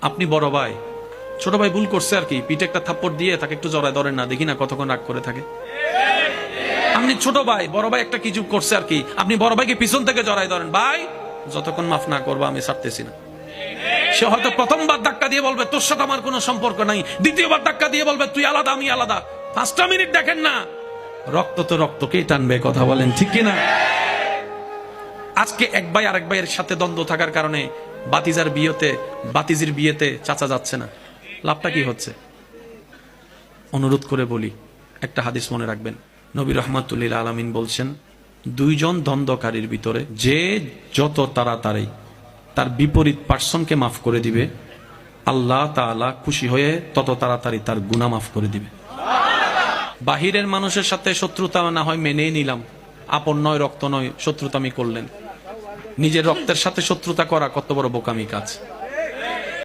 আপনি বড় ভাই, ছোট ভাই ভুল করছে আর কি, পিঠে একটা থাপ্পড় দিয়ে তাকে একটু জড়ায় ধরেন না, দেখি না কতক্ষণ রাগ করে থাকে। আপনি ছোট ভাই, বড় ভাই একটা কিছু করছে আর কি, আপনি বড় ভাইকে পিছন থেকে জড়ায় ধরেন, ভাই যতক্ষণ মাফ না করবো আমি ছাড়তেছি না। সে হয়তো প্রথমবার ধাক্কা দিয়ে বলবে তোর সাথে আমার কোনো সম্পর্ক নাই, দ্বিতীয়বার ধাক্কা দিয়ে বলবে তুই আলাদা আমি আলাদা। 5টা মিনিট দেখেন না, রক্ত তো রক্তকেই টানবে, কথা বলেন ঠিক কিনা? আজকে এক ভাই আরেক ভাইয়ের সাথে দ্বন্দ্ব থাকার কারণে বাতিজির বিয়েতে চাচা যাচ্ছে না, লাভটা কি হচ্ছে? অনুরোধ করে বলি, একটা হাদিস মনে রাখবেন, নবী রহমাতুল্লিল আলামিন বলছেন, 2 জন দ্বন্দ্বকারীর ভিতরে যে যত তাড়াতাড়ি তার বিপরীত পার্সনকে মাফ করে দিবে, আল্লাহ তাআলা খুশি হয়ে তত তাড়াতাড়ি তার গুনাহ মাফ করে দিবে। বাহিরের মানুষের সাথে শত্রুতা না হয় মেনেই নিলাম, আপন নয় রক্ত নয় শত্রুতা আমি করলেন, নিজের রক্তের সাথে শত্রুতা করা কত বড় বোকামি কাজ।